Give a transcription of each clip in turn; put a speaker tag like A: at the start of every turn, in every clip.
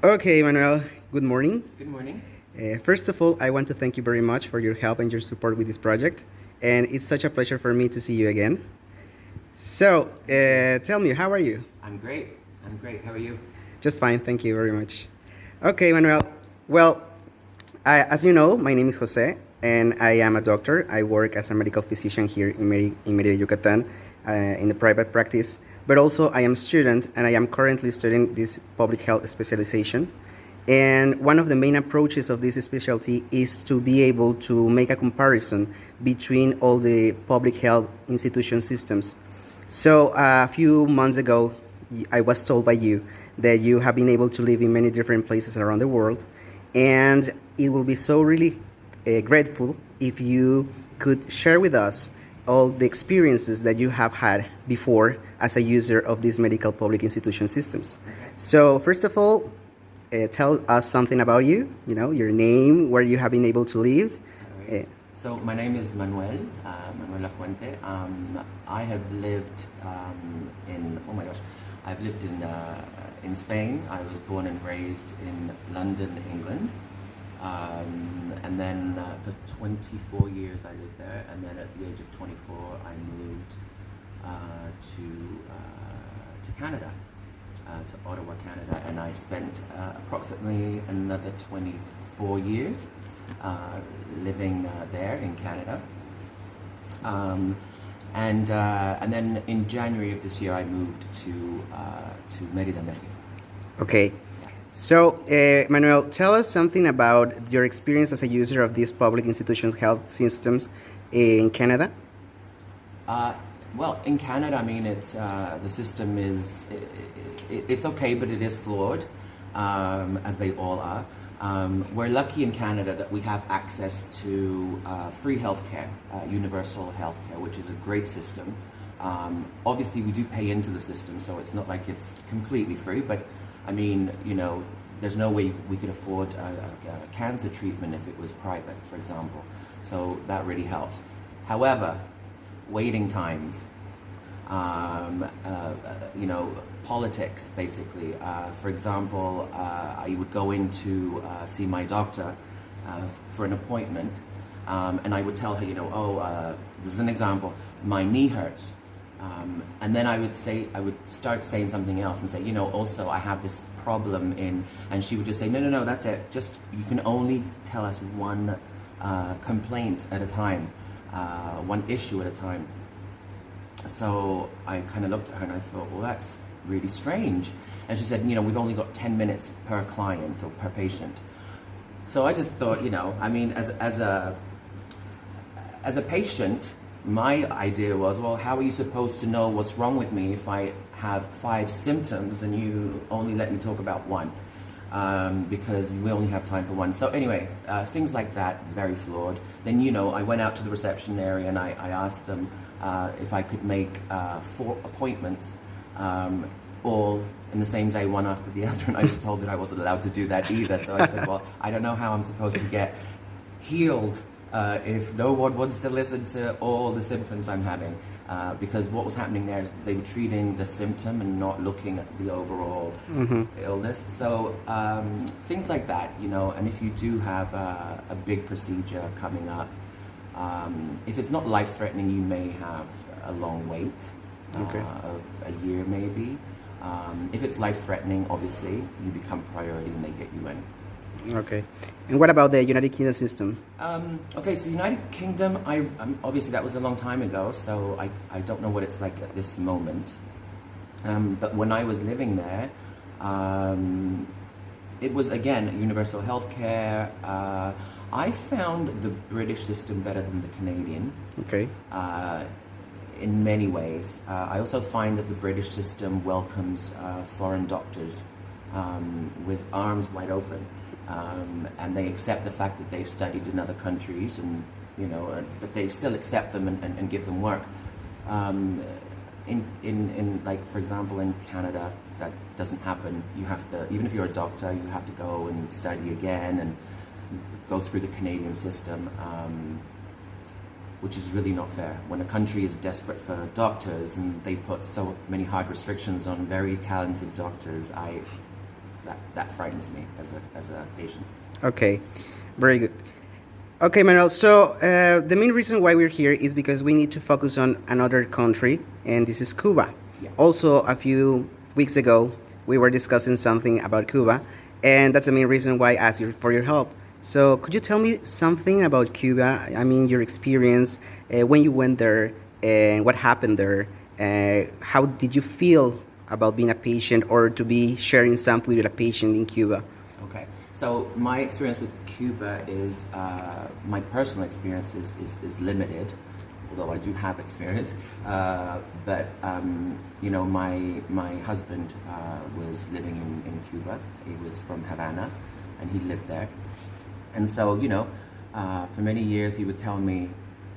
A: Okay, Manuel, good morning.
B: Good morning.
A: First of all, I want to thank you very much for your help and your support with this project. And it's such a pleasure for me to see you again. So, tell me, how are you?
B: I'm great. I'm great. How are you?
A: Just fine, thank you very much. Okay, Manuel. Well, as you know, my name is Jose, and I am a doctor. I work as a medical physician here in Mérida, Yucatan, in the private practice. But also, I am a student, and I am currently studying this public health specialization. And one of the main approaches of this specialty is to be able to make a comparison between all the public health institution systems. So a few months ago, I was told by you that you have been able to live in many different places around the world, and it will be so really grateful if you could share with us all the experiences that you have had before as a user of these medical public institution systems. So first of all, tell us something about you, your name, where you have been able to live.
B: Right. So my name is Manuel, Manuel Lafuente. I have lived I've lived in Spain. I was born and raised in London, England. And then for 24 years I lived there, and then at the age of 24 I moved to Canada, to Ottawa, Canada, and I spent approximately another 24 years living there in Canada. And then in January of this year I moved to Mérida, Mexico.
A: Okay. So, Manuel, tell us something about your experience as a user of these public institutions health systems in Canada.
B: Well, in Canada, I mean, it's the system is it's okay, but it is flawed, as they all are. We're lucky in Canada that we have access to free healthcare, universal healthcare, which is a great system. Obviously, we do pay into the system, so it's not like it's completely free, but I mean, there's no way we could afford a cancer treatment if it was private, for example. So that really helps. However, waiting times, politics, basically. For example, I would go in to see my doctor for an appointment, and I would tell her, this is an example, my knee hurts. And then I would start saying something else and say, also I have this problem and she would just say, no, that's it. Just, you can only tell us one complaint at a time, one issue at a time. So I kind of looked at her and I thought, well, that's really strange. And she said, we've only got 10 minutes per client or per patient. So I just thought, I mean, as a patient, my idea was, well, how are you supposed to know what's wrong with me if I have 5 symptoms and you only let me talk about one? Because we only have time for one. So anyway, things like that, very flawed. Then, I went out to the reception area and I asked them if I could make 4 appointments, all in the same day, one after the other, and I was told that I wasn't allowed to do that either. So I said, well, I don't know how I'm supposed to get healed if no one wants to listen to all the symptoms I'm having, because what was happening there is they were treating the symptom and not looking at the overall illness. So things like that, and if you do have a big procedure coming up, if it's not life-threatening, you may have a long wait of a year maybe. If it's life-threatening, obviously, you become priority and they get you in.
A: Okay. And what about the United Kingdom system?
B: Okay, so United Kingdom, obviously that was a long time ago, so I don't know what it's like at this moment. But when I was living there, it was, again, universal healthcare. I found the British system better than the Canadian.
A: Okay.
B: In many ways. I also find that the British system welcomes foreign doctors with arms wide open. And they accept the fact that they've studied in other countries, and but they still accept them and give them work. In like, for example, in Canada, that doesn't happen. You have to, even if you're a doctor, you have to go and study again and go through the Canadian system, which is really not fair. When a country is desperate for doctors and they put so many hard restrictions on very talented doctors, that frightens me as a patient.
A: Okay, very good. Okay, Manuel. So the main reason why we're here is because we need to focus on another country, and this is Cuba.
B: Yeah.
A: Also, a few weeks ago, we were discussing something about Cuba, and that's the main reason why I asked you for your help. So, could you tell me something about Cuba? I mean, your experience when you went there, and what happened there. How did you feel about being a patient or to be sharing something with a patient in Cuba?
B: Okay, so my experience with Cuba is, my personal experience is limited, although I do have experience. But you know, my husband was living in Cuba. He was from Havana, and he lived there. And so, you know, for many years he would tell me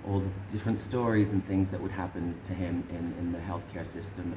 B: all the different stories and things that would happen to him in the healthcare system.